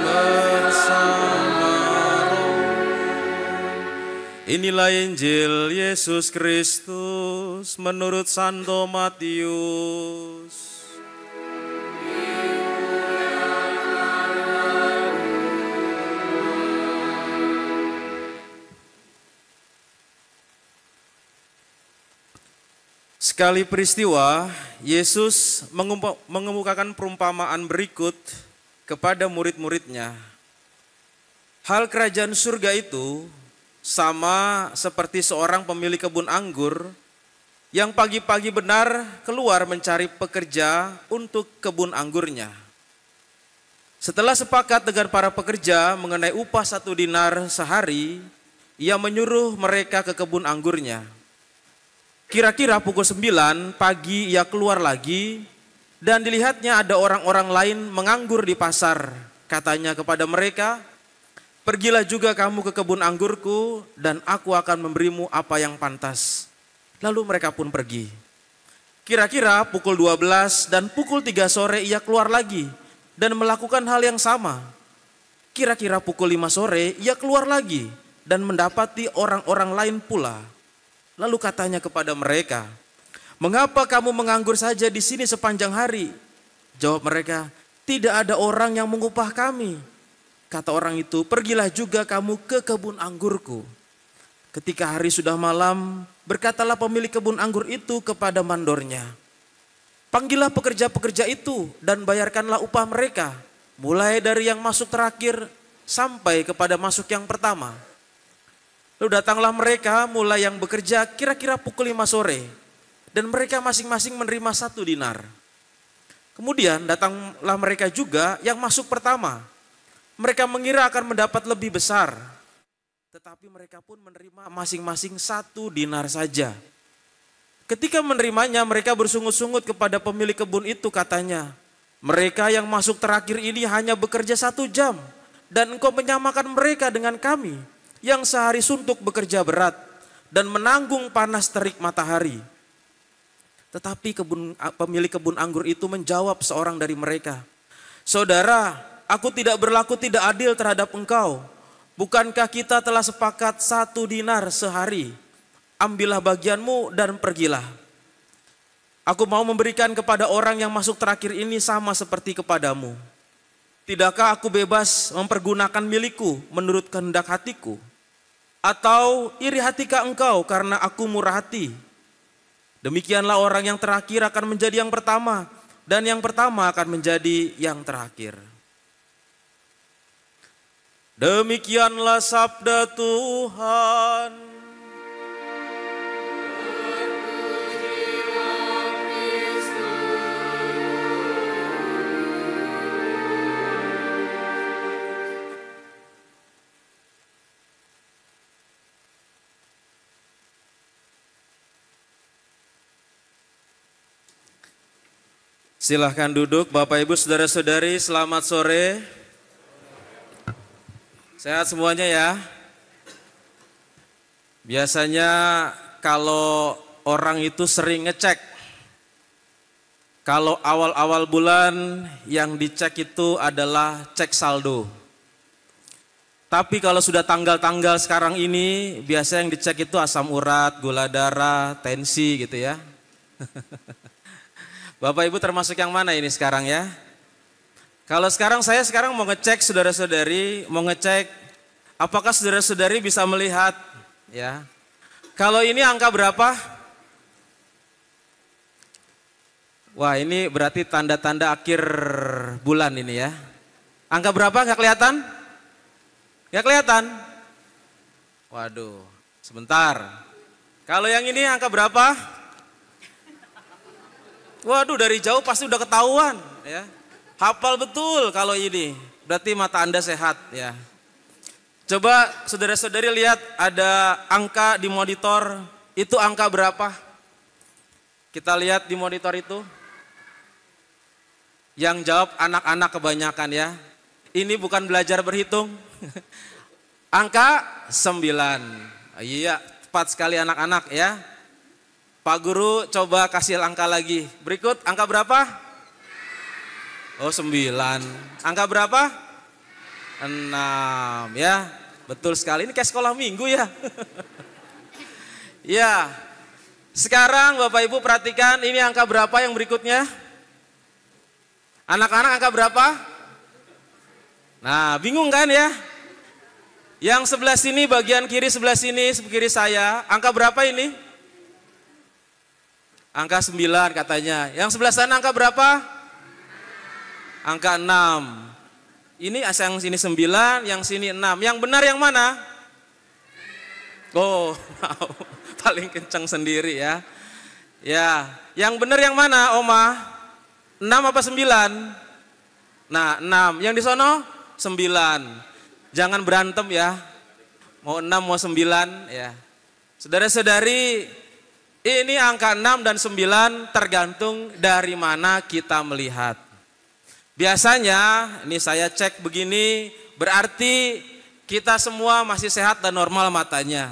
bersama Inilah Injil Yesus Kristus menurut Santo Matius. Sekali peristiwa, Yesus mengemukakan perumpamaan berikut kepada murid-muridnya. Hal kerajaan surga itu sama seperti seorang pemilik kebun anggur yang pagi-pagi benar keluar mencari pekerja untuk kebun anggurnya. Setelah sepakat dengan para pekerja mengenai upah 1 dinar sehari, ia menyuruh mereka ke kebun anggurnya. Kira-kira pukul 9 pagi ia keluar lagi dan dilihatnya ada orang-orang lain menganggur di pasar. Katanya kepada mereka, "Pergilah juga kamu ke kebun anggurku dan aku akan memberimu apa yang pantas." Lalu mereka pun pergi. Kira-kira pukul 12 dan pukul 3 sore ia keluar lagi dan melakukan hal yang sama. Kira-kira pukul 5 sore ia keluar lagi dan mendapati orang-orang lain pula. Lalu katanya kepada mereka, "Mengapa kamu menganggur saja di sini sepanjang hari?" Jawab mereka, "Tidak ada orang yang mengupah kami." Kata orang itu, "Pergilah juga kamu ke kebun anggurku." Ketika hari sudah malam, berkatalah pemilik kebun anggur itu kepada mandornya, "Panggillah pekerja-pekerja itu dan bayarkanlah upah mereka, mulai dari yang masuk terakhir sampai kepada masuk yang pertama." Lalu datanglah mereka mulai yang bekerja kira-kira pukul 5 sore. Dan mereka masing-masing menerima 1 dinar. Kemudian datanglah mereka juga yang masuk pertama. Mereka mengira akan mendapat lebih besar. Tetapi mereka pun menerima masing-masing 1 dinar saja. Ketika menerimanya mereka bersungut-sungut kepada pemilik kebun itu, katanya, "Mereka yang masuk terakhir ini hanya bekerja 1 jam. Dan engkau menyamakan mereka dengan kami yang sehari suntuk bekerja berat dan menanggung panas terik matahari." Tetapi pemilik kebun anggur itu menjawab seorang dari mereka, "Saudara, aku tidak berlaku tidak adil terhadap engkau. Bukankah kita telah sepakat 1 dinar sehari? Ambillah bagianmu dan pergilah. Aku mau memberikan kepada orang yang masuk terakhir ini sama seperti kepadamu. Tidakkah aku bebas mempergunakan milikku menurut kehendak hatiku? Atau iri hatikah engkau karena aku murah hati? Demikianlah orang yang terakhir akan menjadi yang pertama, dan yang pertama akan menjadi yang terakhir." Demikianlah sabda Tuhan. Silahkan duduk Bapak Ibu Saudara-saudari, selamat sore. Sehat semuanya ya. Biasanya kalau orang itu sering ngecek, kalau awal-awal bulan yang dicek itu adalah cek saldo. Tapi kalau sudah tanggal-tanggal sekarang ini, biasanya yang dicek itu asam urat, gula darah, tensi gitu ya. Bapak Ibu termasuk yang mana ini sekarang ya? Kalau saya sekarang mau ngecek saudara-saudari, mau ngecek apakah saudara-saudari bisa melihat ya. Kalau ini angka berapa? Wah, ini berarti tanda-tanda akhir bulan ini ya. Angka berapa? Nggak kelihatan? Nggak kelihatan? Waduh, sebentar. Kalau yang ini angka berapa? Waduh, dari jauh pasti udah ketahuan ya. Hafal betul kalau ini. Berarti mata Anda sehat ya. Coba saudara-saudari lihat ada angka di monitor. Itu angka berapa? Kita lihat di monitor itu. Yang jawab anak-anak kebanyakan ya. Ini bukan belajar berhitung. Angka 9. Iya, tepat sekali anak-anak ya. Pak Guru coba kasih angka lagi. Berikut angka berapa? Oh 9. Angka berapa? 6 ya. Betul sekali, ini kayak sekolah minggu ya. Ya, sekarang Bapak Ibu perhatikan ini angka berapa yang berikutnya? Anak-anak angka berapa? Nah, bingung kan ya? Yang sebelah sini bagian kiri, sebelah sini kiri saya, angka berapa ini? Angka 9 katanya. Yang sebelah sana angka berapa? Angka 6. Ini yang sini 9, yang sini 6. Yang benar yang mana? Oh, paling kencang sendiri ya. Ya, yang benar yang mana, Oma? 6 apa 9? Nah, 6. Yang di sono 9. Jangan berantem ya. Mau 6 mau 9 ya. Saudara-saudari, ini angka 6 dan 9 tergantung dari mana kita melihat. Biasanya, ini saya cek begini, berarti kita semua masih sehat dan normal matanya.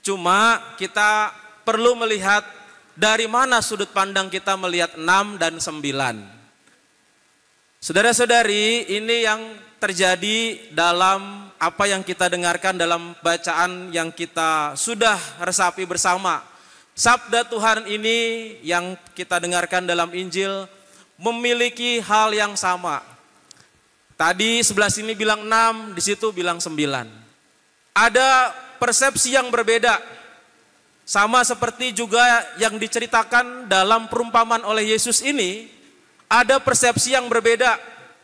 Cuma kita perlu melihat dari mana sudut pandang kita melihat 6 dan 9. Saudara-saudari, ini yang terjadi dalam apa yang kita dengarkan dalam bacaan yang kita sudah resapi bersama. Sabda Tuhan ini yang kita dengarkan dalam Injil memiliki hal yang sama. Tadi sebelah sini bilang 6, di situ bilang 9. Ada persepsi yang berbeda. Sama seperti juga yang diceritakan dalam perumpamaan oleh Yesus ini, ada persepsi yang berbeda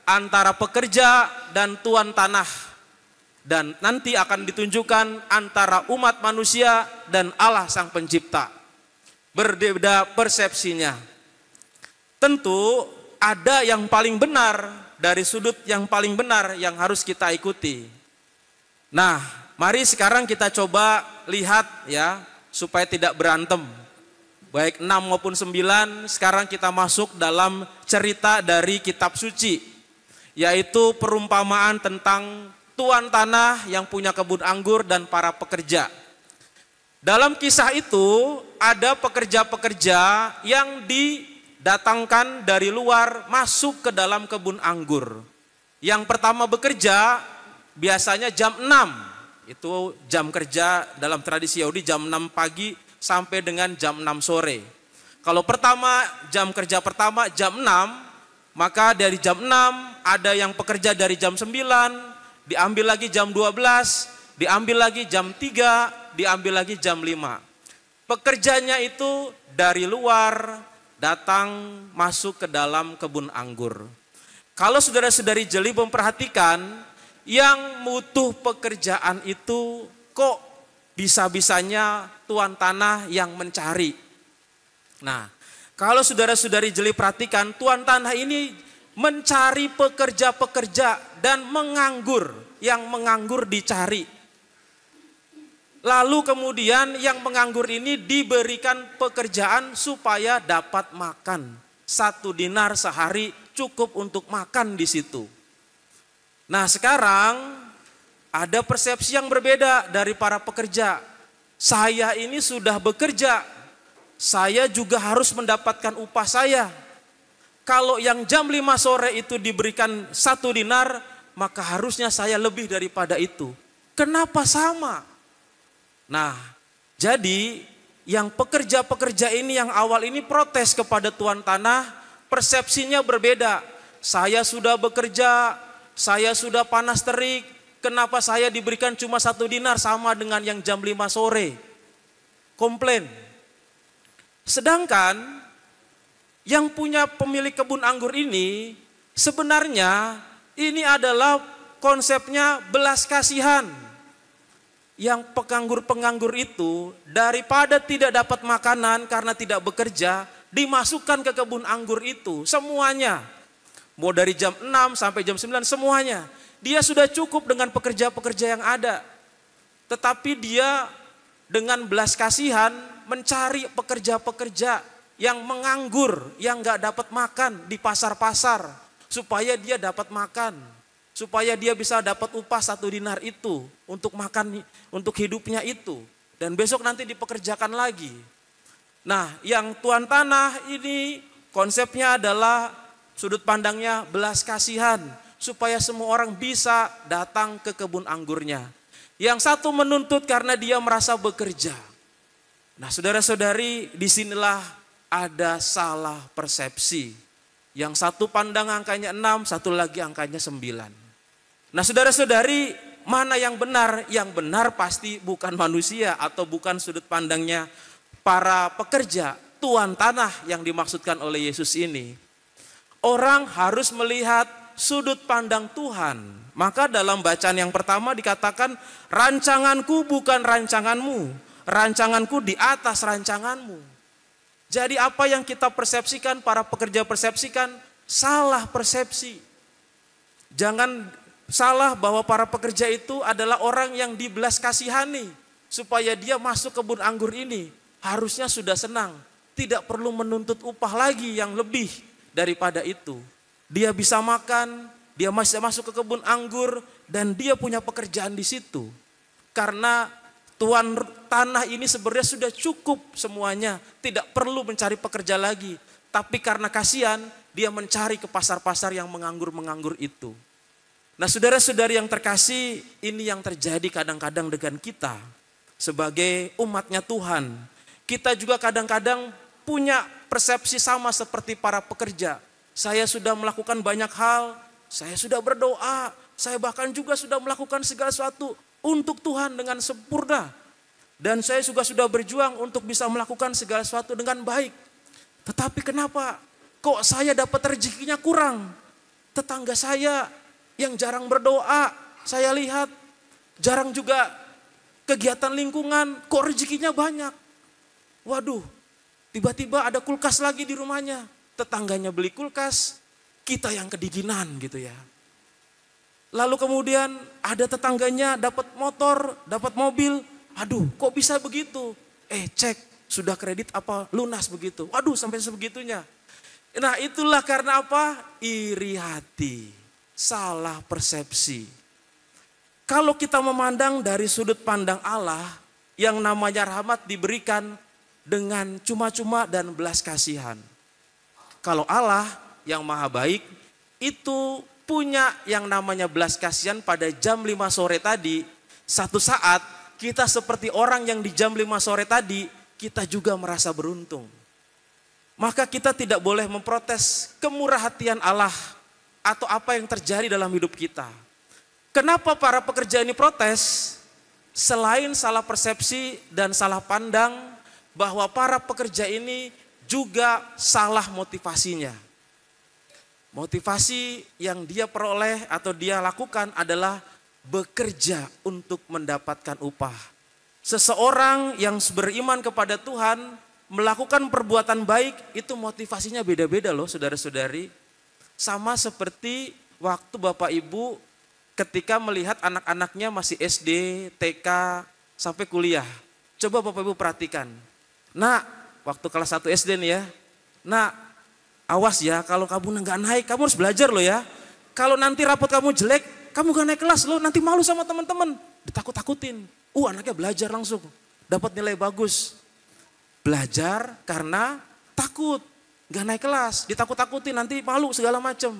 antara pekerja dan tuan tanah. Dan nanti akan ditunjukkan antara umat manusia dan Allah Sang Pencipta. Berbeda persepsinya. Tentu ada yang paling benar dari sudut yang paling benar yang harus kita ikuti. Nah, mari sekarang kita coba lihat ya, supaya tidak berantem. Baik 6 maupun 9, sekarang kita masuk dalam cerita dari kitab suci. Yaitu perumpamaan tentang tuan tanah yang punya kebun anggur dan para pekerja. Dalam kisah itu ada pekerja-pekerja yang didatangkan dari luar masuk ke dalam kebun anggur. Yang pertama bekerja biasanya jam 6. Itu jam kerja dalam tradisi Yahudi jam 6 pagi sampai dengan jam 6 sore. Kalau pertama jam kerja pertama jam 6, maka dari jam 6 ada yang pekerja dari jam 9, diambil lagi jam 12, diambil lagi jam 3, diambil lagi jam 5. Pekerjanya itu dari luar datang masuk ke dalam kebun anggur. Kalau saudara-saudari jeli memperhatikan, yang mutu pekerjaan itu kok bisa-bisanya tuan tanah yang mencari. Nah, kalau saudara-saudari jeli perhatikan, tuan tanah ini mencari pekerja-pekerja dan menganggur, yang menganggur dicari. Lalu kemudian yang menganggur ini diberikan pekerjaan supaya dapat makan. 1 dinar sehari cukup untuk makan di situ. Nah sekarang ada persepsi yang berbeda dari para pekerja. Saya ini sudah bekerja, saya juga harus mendapatkan upah saya. Kalau yang jam 5 sore itu diberikan 1 dinar, maka harusnya saya lebih daripada itu. Kenapa sama? Nah, jadi yang pekerja-pekerja ini yang awal ini protes kepada tuan tanah, persepsinya berbeda. Saya sudah bekerja, saya sudah panas terik, kenapa saya diberikan cuma 1 dinar sama dengan yang jam 5 sore? Komplain. Sedangkan yang punya pemilik kebun anggur ini sebenarnya ini adalah konsepnya belas kasihan. Yang penganggur-penganggur itu daripada tidak dapat makanan karena tidak bekerja, dimasukkan ke kebun anggur itu semuanya. Mau dari jam 6 sampai jam 9 semuanya. Dia sudah cukup dengan pekerja-pekerja yang ada. Tetapi dia dengan belas kasihan mencari pekerja-pekerja yang menganggur, yang gak dapat makan di pasar-pasar. Supaya dia dapat makan. Supaya dia bisa dapat upah 1 dinar itu untuk makan, untuk hidupnya itu. Dan besok nanti dipekerjakan lagi. Nah yang tuan tanah ini konsepnya adalah sudut pandangnya belas kasihan. supaya semua orang bisa datang ke kebun anggurnya. Yang satu menuntut karena dia merasa bekerja. Nah saudara-saudari, disinilah ada salah persepsi. Yang satu pandang angkanya 6, satu lagi angkanya 9. Nah saudara-saudari, mana yang benar? Yang benar pasti bukan manusia atau bukan sudut pandangnya para pekerja, tuan tanah yang dimaksudkan oleh Yesus ini. Orang harus melihat sudut pandang Tuhan. Maka dalam bacaan yang pertama dikatakan, rancanganku bukan rancanganmu, rancanganku di atas rancanganmu. Jadi apa yang kita persepsikan, para pekerja persepsikan, salah persepsi. Jangan salah bahwa para pekerja itu adalah orang yang dibelas kasihani, supaya dia masuk kebun anggur ini. Harusnya sudah senang, tidak perlu menuntut upah lagi yang lebih daripada itu. Dia bisa makan, dia masih masuk ke kebun anggur, dan dia punya pekerjaan di situ. Karena tuan tanah ini sebenarnya sudah cukup semuanya, tidak perlu mencari pekerja lagi. Tapi karena kasihan, dia mencari ke pasar-pasar yang menganggur-menganggur itu. Nah saudara-saudari yang terkasih, ini yang terjadi kadang-kadang dengan kita sebagai umatnya Tuhan. Kita juga kadang-kadang punya persepsi sama seperti para pekerja. Saya sudah melakukan banyak hal, saya sudah berdoa, saya bahkan juga sudah melakukan segala sesuatu untuk Tuhan dengan sempurna. Dan saya juga sudah berjuang untuk bisa melakukan segala sesuatu dengan baik. Tetapi kenapa kok saya dapat rezekinya kurang? Tetangga saya yang jarang berdoa, saya lihat jarang juga kegiatan lingkungan, kok rezekinya banyak. Waduh, tiba-tiba ada kulkas lagi di rumahnya. Tetangganya beli kulkas, kita yang kedinginan gitu ya. Lalu kemudian ada tetangganya dapat motor, dapat mobil. Aduh, kok bisa begitu? Cek, sudah kredit apa lunas begitu. Waduh, sampai sebegitunya. Nah itulah karena apa? Iri hati, salah persepsi. Kalau kita memandang dari sudut pandang Allah, yang namanya rahmat diberikan dengan cuma-cuma dan belas kasihan. Kalau Allah yang maha baik itu punya yang namanya belas kasihan pada jam 5 sore tadi. Satu saat kita seperti orang yang di jam 5 sore tadi, kita juga merasa beruntung. Maka kita tidak boleh memprotes kemurahhatian Allah atau apa yang terjadi dalam hidup kita. Kenapa para pekerja ini protes? Selain salah persepsi dan salah pandang, bahwa para pekerja ini juga salah motivasinya. Motivasi yang dia peroleh atau dia lakukan adalah bekerja untuk mendapatkan upah. Seseorang yang beriman kepada Tuhan melakukan perbuatan baik itu motivasinya beda-beda loh saudara-saudari. Sama seperti waktu Bapak Ibu ketika melihat anak-anaknya masih SD, TK, sampai kuliah. Coba Bapak Ibu perhatikan. Nah, waktu kelas 1 SD nih ya. Nah, awas ya kalau kamu nggak naik, kamu harus belajar loh ya. Kalau nanti rapot kamu jelek, kamu gak naik kelas loh, nanti malu sama teman-teman. Ditakut-takutin. Anaknya belajar langsung, dapat nilai bagus. Belajar karena takut, gak naik kelas, ditakut-takutin nanti malu segala macam.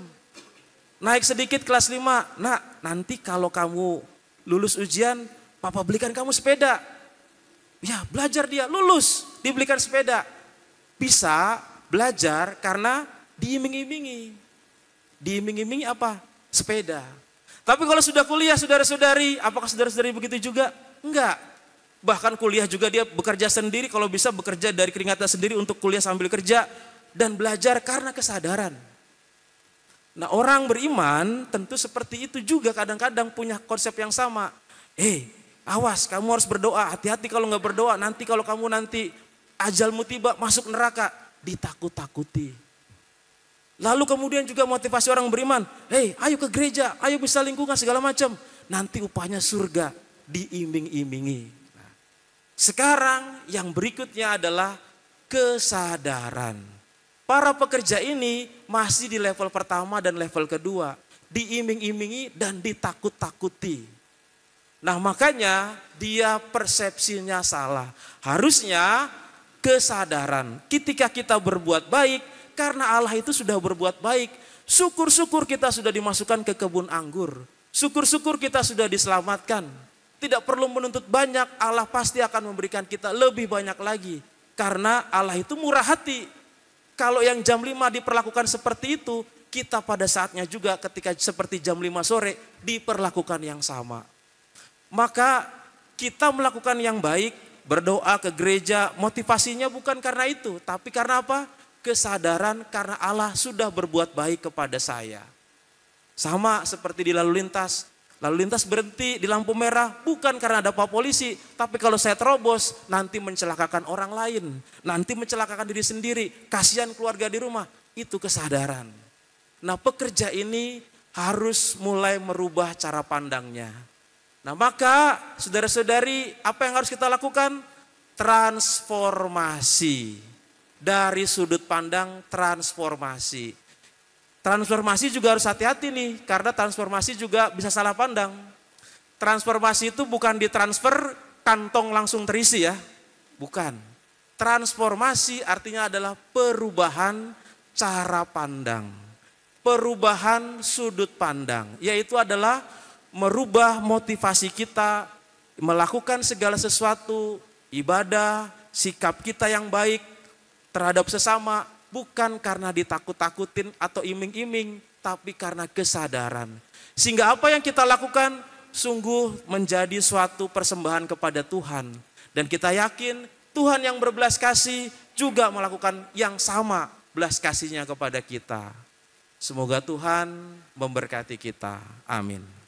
Naik sedikit kelas 5, nah nanti kalau kamu lulus ujian, papa belikan kamu sepeda. Ya belajar dia, lulus, dibelikan sepeda. Bisa belajar karena diiming-imingi. Diiming-imingi apa? Sepeda. Tapi kalau sudah kuliah saudara-saudari, apakah saudara-saudari begitu juga? Enggak. Bahkan kuliah juga dia bekerja sendiri, kalau bisa bekerja dari keringatnya sendiri untuk kuliah sambil kerja. Dan belajar karena kesadaran. Nah orang beriman tentu seperti itu juga kadang-kadang punya konsep yang sama. Awas kamu harus berdoa, hati-hati kalau nggak berdoa, nanti kalau kamu nanti ajalmu tiba masuk neraka, ditakut-takuti. Lalu kemudian juga motivasi orang beriman, ayo ke gereja, ayo bisa lingkungan segala macam, nanti upahnya surga, diiming-imingi. Nah, sekarang yang berikutnya adalah kesadaran. Para pekerja ini masih di level pertama dan level kedua, diiming-imingi dan ditakut-takuti. Nah makanya dia persepsinya salah. Harusnya kesadaran ketika kita berbuat baik, karena Allah itu sudah berbuat baik, Syukur-syukur kita sudah dimasukkan ke kebun anggur. Syukur-syukur kita sudah diselamatkan. Tidak perlu menuntut banyak, Allah pasti akan memberikan kita lebih banyak lagi. Karena Allah itu murah hati. Kalau yang jam 5 diperlakukan seperti itu, kita pada saatnya juga ketika seperti jam 5 sore diperlakukan yang sama. Maka kita melakukan yang baik, berdoa ke gereja, motivasinya bukan karena itu, tapi karena apa? Kesadaran karena Allah sudah berbuat baik kepada saya. Sama seperti di lalu lintas berhenti di lampu merah bukan karena ada pak polisi, tapi kalau saya terobos nanti mencelakakan orang lain, nanti mencelakakan diri sendiri, kasihan keluarga di rumah, itu kesadaran. Nah, pekerja ini harus mulai merubah cara pandangnya. Nah, maka saudara-saudari, apa yang harus kita lakukan? Transformasi. Dari sudut pandang transformasi. Transformasi juga harus hati-hati nih, karena transformasi juga bisa salah pandang. Transformasi itu bukan ditransfer kantong langsung terisi ya. Bukan. Transformasi artinya adalah perubahan cara pandang. Perubahan sudut pandang, yaitu adalah merubah motivasi kita, melakukan segala sesuatu, ibadah, sikap kita yang baik terhadap sesama, bukan karena ditakut-takutin atau iming-iming, tapi karena kesadaran. Sehingga apa yang kita lakukan sungguh menjadi suatu persembahan kepada Tuhan. Dan kita yakin Tuhan yang berbelas kasih juga melakukan yang sama belas kasihnya kepada kita. Semoga Tuhan memberkati kita. Amin.